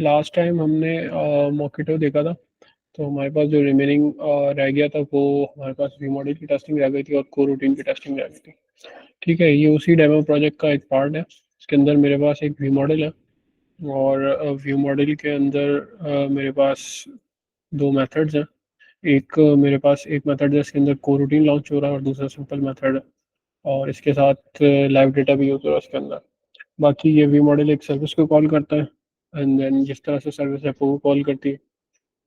Last time हमने मॉकेटो देखा था, तो हमारे पास जो रिमेनिंग रह गया था वो हमारे पास वी मॉडल की टेस्टिंग रह गई थी और कोरूटीन की टेस्टिंग रह गई थी। ठीक है, ये उसी डेमो प्रोजेक्ट का एक पार्ट है। इसके अंदर मेरे पास एक वी मॉडल है और वी मॉडल के अंदर मेरे पास दो मेथड्स हैं। एक मेरे पास एक मेथड है, इसके अंदर कोरूटीन लॉन्च हो रहा है और दूसरा सिंपल मेथड है, और इसके साथ लाइव डेटा भी यूज हो रहा है इसके अंदर। बाकी ये वी मॉडल एक सर्विस को कॉल करता है, एंड देन जिस तरह से सर्विस रेपो को कॉल करती है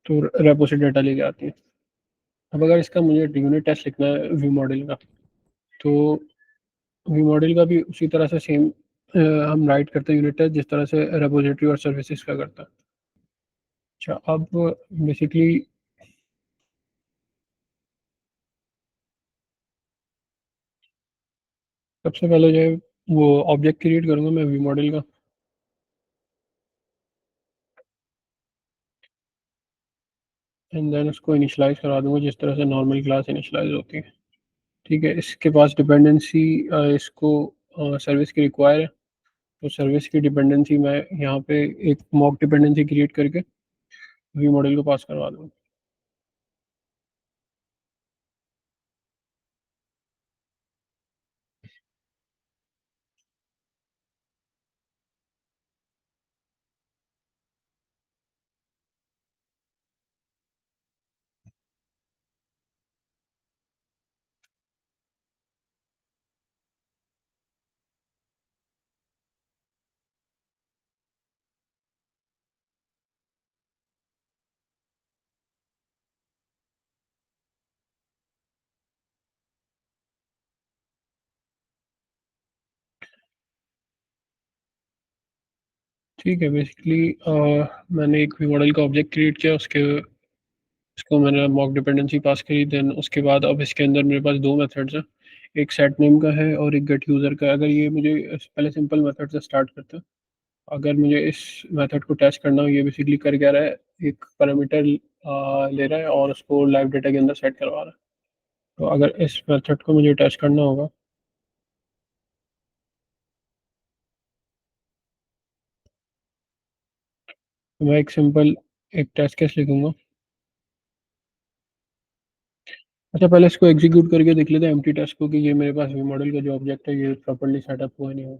तो रेपो से डाटा लेके आती है। अब अगर इसका मुझे यूनिट टेस्ट लिखना है वी मॉडल का, तो वी मॉडल का भी उसी तरह से सेम हम राइट करते हैं यूनिट टेस्ट जिस तरह से रेपोजिटरी और सर्विसेज का करता है। अच्छा, अब बेसिकली सबसे पहले जो है वो ऑब्जेक्ट क्रिएट करूँगा मैं वी मॉडल का, एंड देन उसको इनिशलाइज करा दूंगा जिस तरह से नॉर्मल क्लास इनिशलाइज होती है। ठीक है, इसके पास डिपेंडेंसी इसको सर्विस की रिक्वायर है, तो सर्विस की डिपेंडेंसी मैं यहाँ पे एक मॉक डिपेंडेंसी क्रिएट करके वी मॉडल को पास करवा दूँगा। ठीक है, बेसिकली मैंने एक वी मॉडल का ऑब्जेक्ट क्रिएट किया, उसके उसको मैंने मॉक डिपेंडेंसी पास करी, देन उसके बाद अब इसके अंदर मेरे पास दो मेथड्स हैं, एक सेट नेम का है और एक गेट यूज़र का है। अगर ये मुझे पहले सिंपल मेथड से स्टार्ट करते हैं, अगर मुझे इस मेथड को टेस्ट करना हो, ये बेसिकली कर क्या रहा है, एक पैरामीटर ले रहा है और उसको लाइव डेटा के अंदर सेट करवा रहा है। तो अगर इस मेथड को मुझे टेस्ट करना होगा, तो मैं एक सिंपल एक टेस्ट केस लिखूंगा। अच्छा, पहले इसको एग्जीक्यूट करके देख लेते हैं एम्प्टी टेस्ट को कि ये मेरे पास वी मॉडल का जो ऑब्जेक्ट है ये प्रॉपर्ली सेटअप हुआ नहीं हुआ।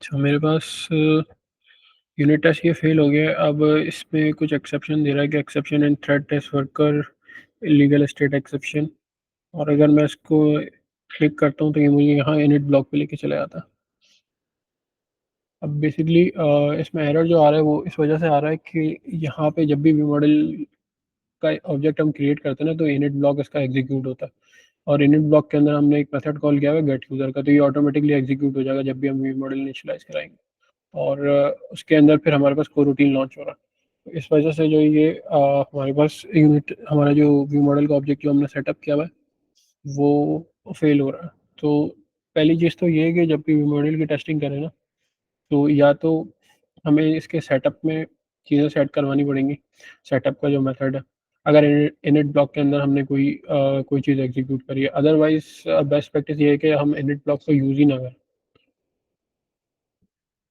अच्छा, मेरे पास यूनिट टेस्ट ये फेल हो गया है। अब इसमें कुछ एक्सेप्शन दे रहा है कि exception in thread test worker illegal state exception, और अगर मैं इसको क्लिक करता हूँ तो ये मुझे यहाँ इनिट ब्लॉक पे लेके चला जाता है। अब बेसिकली इसमें एरर जो आ रहा है वो इस वजह से आ रहा है कि यहाँ पे जब भी वी मॉडल का ऑब्जेक्ट हम क्रिएट करते हैं ना, तो इनिट ब्लॉक इसका एग्जीक्यूट होता है, और इनिट ब्लॉक के अंदर हमने एक मेथड कॉल किया हुआ है गेट यूज़र का, तो ये ऑटोमेटिकली एग्जीक्यूट हो जाएगा जब भी हम वी मॉडल इनिशियलाइज कराएंगे। और उसके अंदर फिर हमारे पास कोरूटीन लॉन्च हो रहा है। तो इस वजह से जो ये हमारे पास यूनिट हमारा जो वी मॉडल का ऑब्जेक्ट जो हमने सेटअप किया हुआ है वो फेल हो रहा है। तो पहली चीज़ तो ये है कि जब भी वी मॉडल की टेस्टिंग करें ना, तो या तो हमें इसके सेटअप में चीज़ें सेट करवानी पड़ेंगी, सेटअप का जो मेथड है, अगर इनिट ब्लॉक के अंदर हमने कोई चीज़ एग्जीक्यूट करी है। अदरवाइज बेस्ट प्रैक्टिस ये है कि हम इनिट ब्लॉक को यूज़ ही ना करें।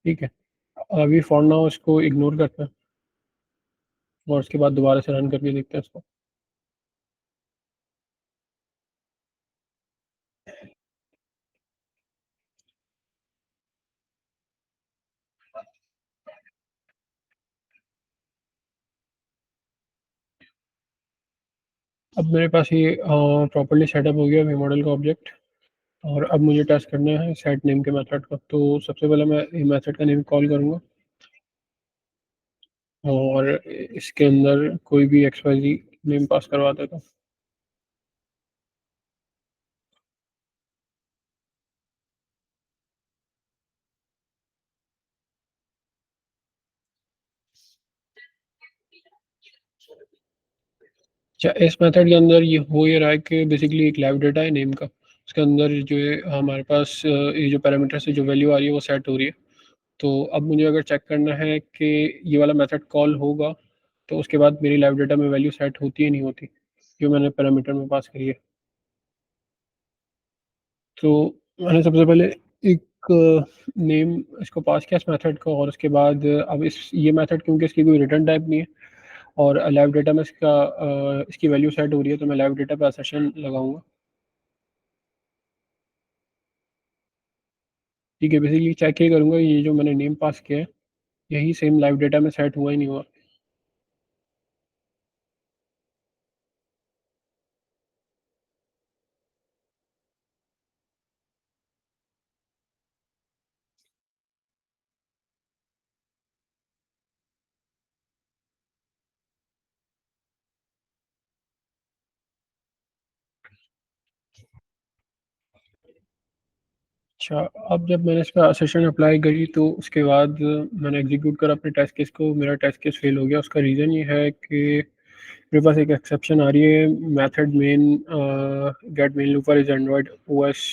ठीक है, अभी फॉर नाउ इसको इग्नोर करते हैं और उसके बाद दोबारा से रन करके देखते हैं इसको। अब मेरे पास ये प्रॉपर्ली सेटअप हो गया वी मॉडल का ऑब्जेक्ट, और अब मुझे टेस्ट करना है सेट नेम के मेथड का। तो सबसे पहले मैं ये मेथड का नेम कॉल करूँगा और इसके अंदर कोई भी एक्स वाई जी नेम पास करवा देता हूँ। अच्छा, इस मेथड के अंदर ये हो ये रहा है कि बेसिकली एक लाइव डेटा है नेम का, उसके अंदर जो है हमारे पास ये जो पैरामीटर से जो वैल्यू आ रही है वो सेट हो रही है। तो अब मुझे अगर चेक करना है कि ये वाला मेथड कॉल होगा, तो उसके बाद मेरी लाइव डेटा में वैल्यू सेट होती है नहीं होती, जो मैंने पैरामीटर में पास करी है। तो मैंने सबसे पहले एक नेम इसको पास किया इस मेथड को, और उसके बाद अब इस ये मेथड क्योंकि इसकी कोई रिटर्न टाइप नहीं है और लाइव डेटा में इसकी वैल्यू सेट हो रही है, तो मैं लाइव डेटा पे असर्शन लगाऊंगा। ठीक है, बेसिकली चेक ये करूंगा ये जो मैंने नेम पास किया है यही सेम लाइव डेटा में सेट हुआ ही नहीं हुआ। अच्छा, अब जब मैंने इस पर सेशन अप्लाई करी तो उसके बाद मैंने एग्जीक्यूट करा अपने टेस्ट केस को, मेरा टेस्ट केस फेल हो गया। उसका रीज़न ये है कि मेरे पास एक एक्सेप्शन आ रही है, method main get main looper is Android OS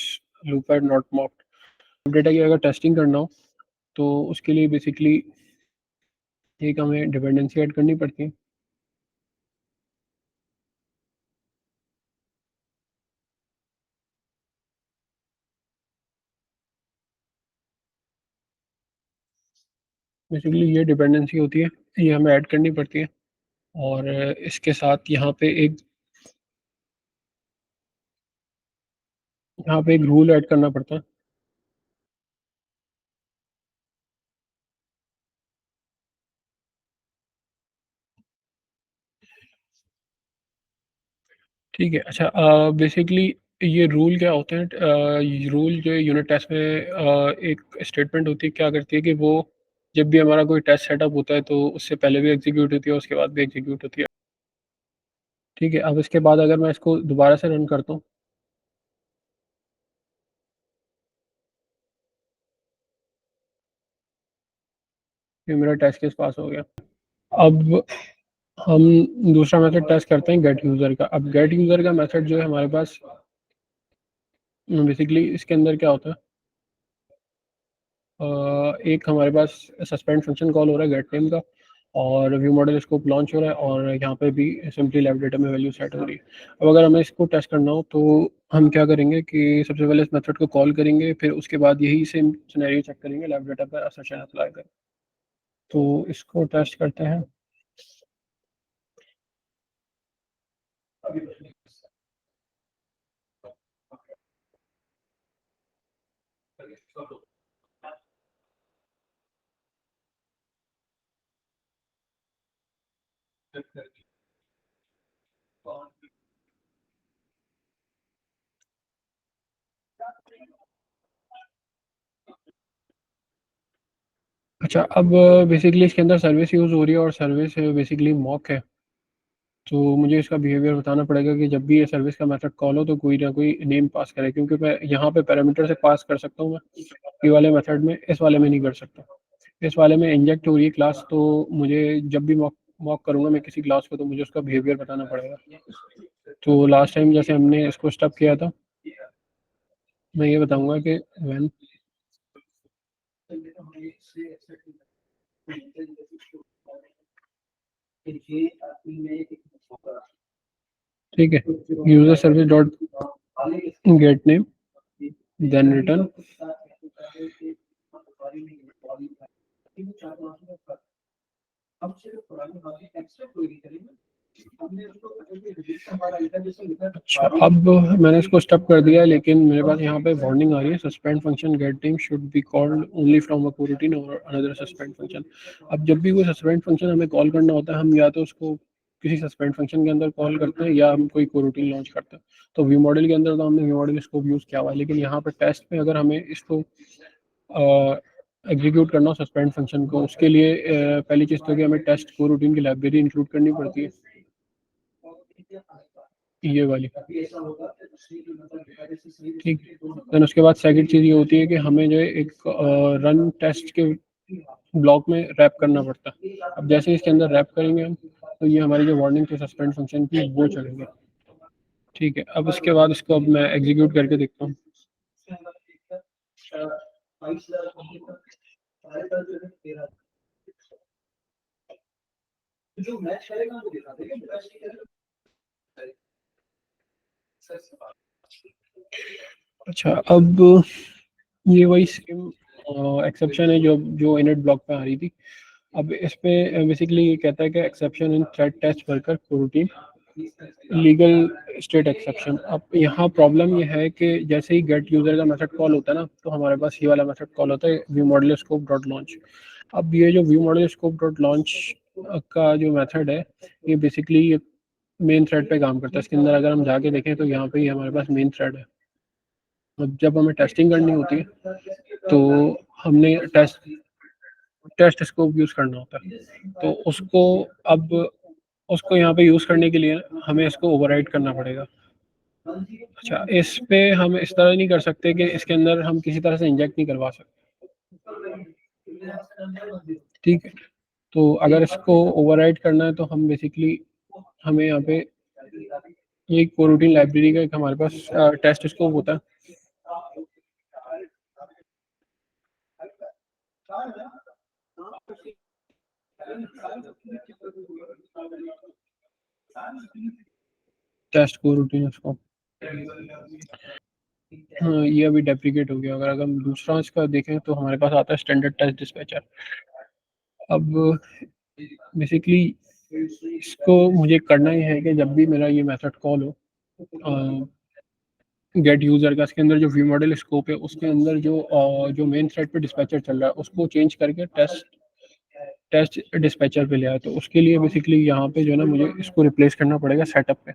looper not mocked. Data की अगर टेस्टिंग करना हो तो उसके लिए बेसिकली एक हमें डिपेंडेंसी ऐड करनी पड़ती है। बेसिकली ये डिपेंडेंसी होती है, ये हमें ऐड करनी पड़ती है, और इसके साथ यहाँ पे एक रूल ऐड करना पड़ता है। ठीक है, अच्छा, बेसिकली ये रूल क्या होते हैं? ये रूल जो है यूनिट टेस्ट में एक स्टेटमेंट होती है, क्या करती है कि वो जब भी हमारा कोई टेस्ट सेटअप होता है तो उससे पहले भी एग्जीक्यूट होती है, उसके बाद भी एग्जीक्यूट होती है। ठीक है, अब इसके बाद अगर मैं इसको दोबारा से रन करता हूँ, फिर मेरा टेस्ट केस पास हो गया। अब हम दूसरा मेथड टेस्ट करते हैं गेट यूज़र का। अब गेट यूज़र का मेथड जो है हमारे पास, बेसिकली इसके अंदर क्या होता है, एक हमारे पास सस्पेंड फंक्शन कॉल हो रहा है गेट नेम का, और व्यू मॉडल स्कोप लॉन्च हो रहा है, और यहाँ पे भी सिंपली लाइव डेटा में वैल्यू सेट हो रही है। अब अगर हमें इसको टेस्ट करना हो तो हम क्या करेंगे कि सबसे पहले इस मेथड को कॉल करेंगे, फिर उसके बाद यही सेम सिनेरियो चेक करेंगे, लाइव डेटा पर असर्शन अप्लाई करें। तो इसको टेस्ट करते हैं। अच्छा, अब बेसिकली इसके अंदर सर्विस यूज़ हो रही है, और सर्विस बेसिकली मॉक है। तो मुझे इसका बिहेवियर बताना पड़ेगा कि जब भी ये सर्विस का मेथड कॉल हो तो कोई ना कोई नेम पास करे, क्योंकि मैं यहाँ पे पैरामीटर से पास कर सकता हूँ मैं ये वाले मेथड में, इस वाले में नहीं कर सकता। इस वाले में इंजेक्ट हो रही है क्लास, तो मुझे जब भी मॉक मॉक करूँगा मैं किसी क्लास को, तो मुझे उसका बिहेवियर बताना पड़ेगा। तो लास्ट टाइम जैसे हमने इसको स्टब किया था, मैं ये बताऊंगा कि व्हेन, ठीक है, user service dot get name then return. अच्छा, अब मैंने इसको स्टॉप कर दिया है, लेकिन मेरे पास यहाँ पे वार्निंग आ रही है, suspend function get name should be called only from a coroutine or another suspend function. अब जब भी कोई सस्पेंड फंक्शन हमें कॉल करना होता है, हम या तो उसको किसी सस्पेंड फंक्शन के अंदर कॉल करते हैं, या हम कोई कोरूटीन लॉन्च करते हैं। तो व्यू मॉडल के अंदर तो हमने व्यू मॉडल स्कोप यूज़ किया हुआ है, लेकिन यहाँ पर टेस्ट में अगर हमें इसको एग्जीक्यूट करना हो सस्पेंड फंक्शन को, उसके लिए पहली चीज़ तो कि हमें टेस्ट कोरूटीन की लाइब्रेरी इंक्लूड करनी पड़ती है, ये वाली। ठीक, देन उसके बाद सेकंड चीज़ ये होती है कि हमें जो है एक रन टेस्ट के ब्लॉक में रैप करना पड़ता है। अब जैसे ही इसके अंदर रैप करेंगे हम, तो ये हमारी जो वार्निंग थी सस्पेंड फंक्शन की वो चलेगी। ठीक है, अब उसके बाद इसको अब मैं एग्जीक्यूट करके देखता हूँ। अच्छा, अब ये वही सेम एक्सेप्शन है जो जो इनिट ब्लॉक पे आ रही थी। अब इस पे बेसिकली ये कहता है कि exception in thread test worker coroutine legal state exception. अब यहाँ प्रॉब्लम ये है कि जैसे ही गेट यूजर का मेथड कॉल होता है ना, तो हमारे पास ये वाला मेथड कॉल होता है view model scope dot launch. अब ये जो view model scope dot launch का जो मेथड है, ये बेसिकली मेन थ्रेड पे काम करता है। इसके अंदर अगर हम जाके देखें तो यहाँ पे ही हमारे पास मेन थ्रेड है। अब जब हमें टेस्टिंग करनी होती है तो हमने टेस्ट स्कोप यूज़ करना होता है। तो उसको अब उसको यहाँ पे यूज़ करने के लिए हमें इसको ओवरराइड करना पड़ेगा। अच्छा, इस पे हम इस तरह नहीं कर सकते कि इसके अंदर हम किसी तरह से इंजेक्ट नहीं करवा सकते, ठीक है। तो अगर इसको ओवरराइड करना है तो हम बेसिकली हमें यहाँ पे ये कोरूटीन लाइब्रेरी का एक हमारे पास टेस्ट स्कोप होता है। टेस्ट कोरूटीन स्कोप, हाँ, ये अभी डेप्रिकेट हो गया। अगर हम दूसरा इसका देखें तो हमारे पास आता है स्टैंडर्ड टेस्ट डिस्पैचर। अब बेसिकली इसको मुझे करना ही है कि जब भी मेरा ये मेथड कॉल हो गेट यूजर का, इसके अंदर जो व्यू मॉडल स्कोप है उसके अंदर जो मेन थ्रेड पे डिस्पैचर चल रहा है उसको चेंज करके टेस्ट डिस्पैचर पे ले आया। तो उसके लिए बेसिकली यहाँ पे जो है ना, मुझे इसको रिप्लेस करना पड़ेगा सेटअप पे।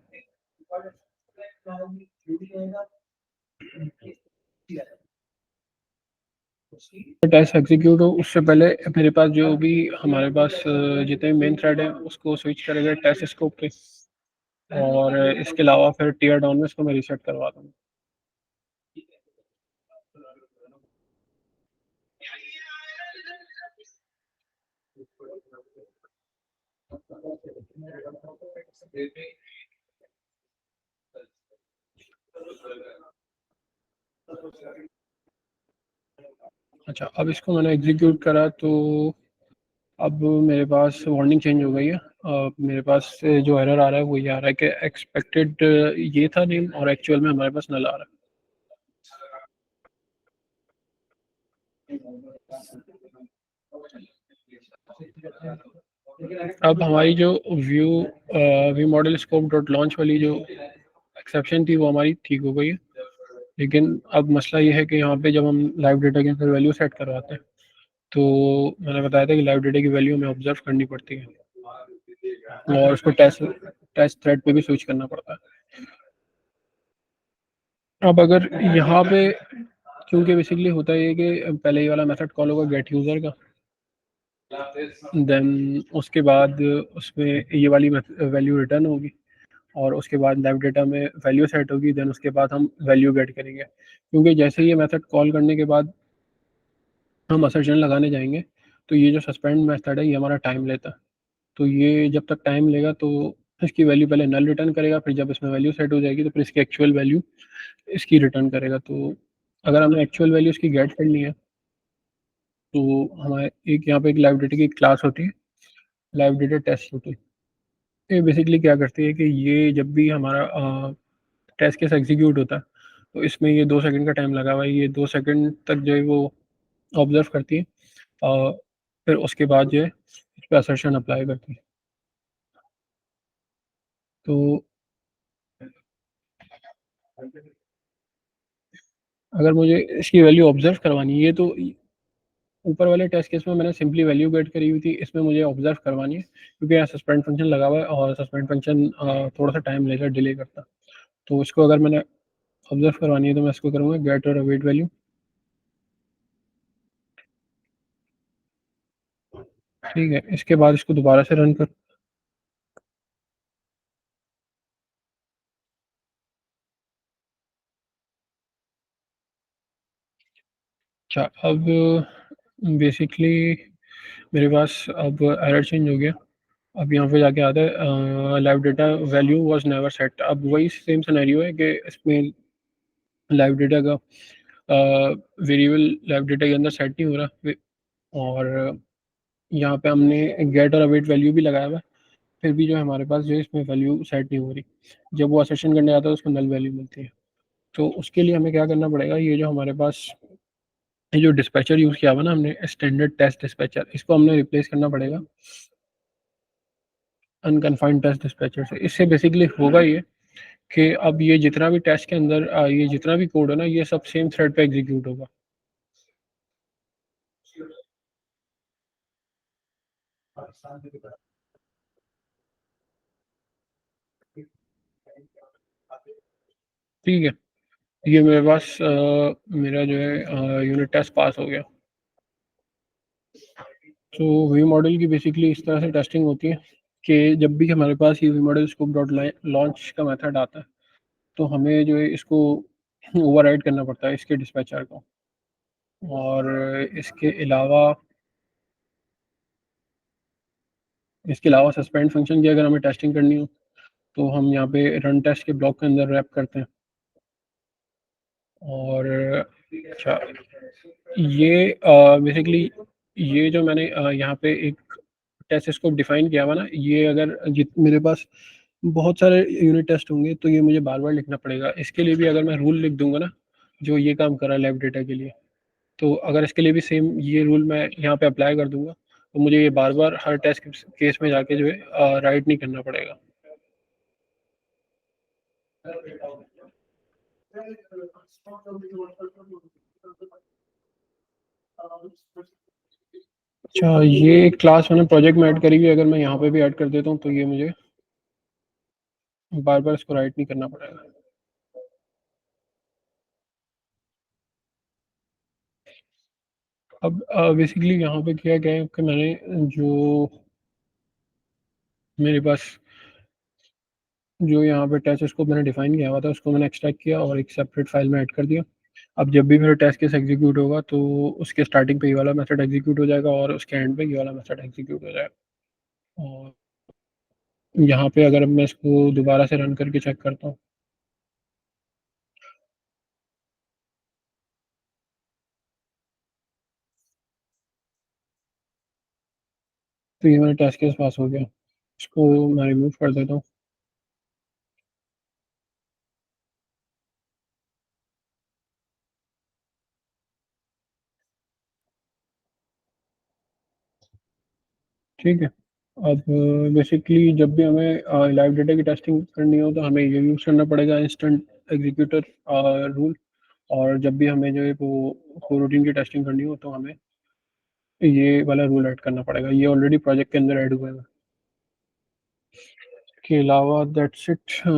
टेस्ट एग्जीक्यूट हो उससे पहले मेरे पास जो भी हमारे पास जितने मेन थ्रेड है उसको स्विच करेगा टेस्ट स्कोप पे, और इसके अलावा फिर टीयर डाउन में इसको मैं रीसेट करवा दूँगा। अच्छा, अब इसको मैंने एग्जीक्यूट करा तो अब मेरे पास वार्निंग चेंज हो गई है। मेरे पास जो एरर आ रहा है वो ये आ रहा है कि एक्सपेक्टेड ये था नेम और एक्चुअल में हमारे पास नल आ रहा है। अब हमारी जो view view model scope dot launch वाली जो एक्सेप्शन थी वो हमारी ठीक हो गई है। लेकिन अब मसला ये है कि यहाँ पे जब हम लाइव डेटा के अंदर वैल्यू सेट करवाते हैं तो मैंने बताया था कि लाइव डेटा की वैल्यू हमें ऑब्जर्व करनी पड़ती है और उसको टेस्ट टेस्ट थ्रेड पे भी स्विच करना पड़ता है। अब अगर यहाँ पे क्योंकि बेसिकली होता है ये कि पहले ये वाला मेथड कॉल होगा गेट यूज़र का, देन उसके बाद उसमें ये वाली वैल्यू रिटर्न होगी और उसके बाद लाइव डेटा में वैल्यू सेट होगी, देन उसके बाद हम वैल्यू गेट करेंगे। क्योंकि जैसे ये मेथड कॉल करने के बाद हम असर्शन लगाने जाएंगे तो ये जो सस्पेंड मेथड है ये हमारा टाइम लेता है। तो ये जब तक टाइम लेगा तो इसकी वैल्यू पहले नल रिटर्न करेगा, फिर जब इसमें वैल्यू सेट हो जाएगी तो फिर इसकी एक्चुअल वैल्यू इसकी रिटर्न करेगा। तो अगर हमें एक्चुअल वैल्यू इसकी गेट करनी है तो हमारे एक यहाँ पे एक लाइव डेटा की क्लास होती है, लाइव डेटा टेस्ट होती है। ये बेसिकली क्या करती है कि ये जब भी हमारा टेस्ट केस एग्जीक्यूट होता है तो इसमें ये 2 सेकंड का टाइम लगा हुआ है। ये 2 सेकंड तक जो है वो ऑब्जर्व करती है और फिर उसके बाद जो है इस पर असर्शन अप्लाई करती है। तो अगर मुझे इसकी वैल्यू ऑब्जर्व करवानी है, ये तो ऊपर वाले टेस्ट केस में मैंने सिंपली वैल्यू गेट करी हुई थी, इसमें मुझे ऑब्जर्व करवानी है क्योंकि यहाँ सस्पेंड फंक्शन लगा हुआ है और सस्पेंड फंक्शन थोड़ा सा टाइम लेकर डिले करता। तो इसको अगर मैंने ऑब्जर्व करवानी है तो मैं इसको करूँगा गेट और अवेट वैल्यू, ठीक है। इसके बाद इसको दोबारा से रन कर। अच्छा, अब बेसिकली मेरे पास अब एरर चेंज हो गया। अब यहाँ पे जाके आता है live data value was never set. अब वही सेम सिनेरियो है कि इसमें लाइव डेटा का वेरिएबल लाइव डेटा के अंदर सेट नहीं हो रहा। और यहाँ पे हमने गेट और अवेट वैल्यू भी लगाया हुआ है, फिर भी जो है हमारे पास जो है इसमें वैल्यू सेट नहीं हो रही। जब वो असेशन करने आता है उसको नल वैल्यू मिलती है। तो उसके लिए हमें क्या करना पड़ेगा, ये जो हमारे पास ये जो डिस्पैचर यूज़ किया हुआ ना हमने स्टैंडर्ड टेस्ट डिस्पैचर, इसको हमने रिप्लेस करना पड़ेगा अनकन्फाइंड टेस्ट डिस्पैचर से। इससे बेसिकली होगा ये कि अब ये जितना भी टेस्ट के अंदर ये जितना भी कोड है ना, ये सब सेम थ्रेड पे एग्जीक्यूट होगा। ठीक है, ये मेरे पास मेरा जो है यूनिट टेस्ट पास हो गया। तो वी मॉडल की बेसिकली इस तरह से टेस्टिंग होती है कि जब भी हमारे पास ये V model scope dot launch का मेथड आता है, तो हमें जो है इसको ओवरराइड करना पड़ता है इसके डिस्पैचर को। और इसके अलावा सस्पेंड फंक्शन की अगर हमें टेस्टिंग करनी हो, तो हम यहाँ पे रन टेस्ट के ब्लॉक के अंदर रैप करते हैं। और अच्छा, ये बेसिकली ये जो मैंने यहाँ पे एक टेस्ट स्कोप डिफाइन किया हुआ ना, ये अगर जित मेरे पास बहुत सारे यूनिट टेस्ट होंगे तो ये मुझे बार बार लिखना पड़ेगा। इसके लिए भी अगर मैं रूल लिख दूंगा ना, जो ये काम कर रहा है लैब डेटा के लिए, तो अगर इसके लिए भी सेम ये रूल मैं यहाँ पे अप्लाई कर दूंगा, तो मुझे ये बार बार हर टेस्ट केस में जाके जो है राइट नहीं करना पड़ेगा। अच्छा, ये क्लास मैंने प्रोजेक्ट में ऐड करी हुई है, अगर मैं यहाँ पे भी ऐड कर देता हूँ तो ये मुझे बार बार इसको राइट नहीं करना पड़ेगा। अब बेसिकली यहाँ पे किया गया है कि मैंने जो मेरे पास जो यहाँ पे टेस्ट उसको मैंने डिफाइन किया हुआ था, उसको मैंने एक्सट्रैक्ट किया और एक सेपरेट फाइल में ऐड कर दिया। अब जब भी मेरा टेस्ट केस एग्जीक्यूट होगा, तो उसके स्टार्टिंग पे ये वाला मेथड एग्जीक्यूट हो जाएगा और उसके एंड पे ये वाला मेथड एग्जीक्यूट हो जाएगा। और यहाँ पे अगर मैं इसको दोबारा से रन करके चेक करता हूँ, तो ये मेरा टेस्ट केस पास हो गया। इसको मैं रिमूव कर देता हूँ। ठीक है। अब बेसिकली जब भी हमें लाइव डेटा की टेस्टिंग करनी हो, तो हमें ये यूज़ करना पड़ेगा इंस्टेंट एग्जीक्यूटर रूल। और जब भी हमें जो है वो कोरोटीन की टेस्टिंग करनी हो, तो हमें ये वाला रूल ऐड करना पड़ेगा। ये ऑलरेडी प्रोजेक्ट के अंदर ऐड हुआ है। इसके अलावा दैट्स इट।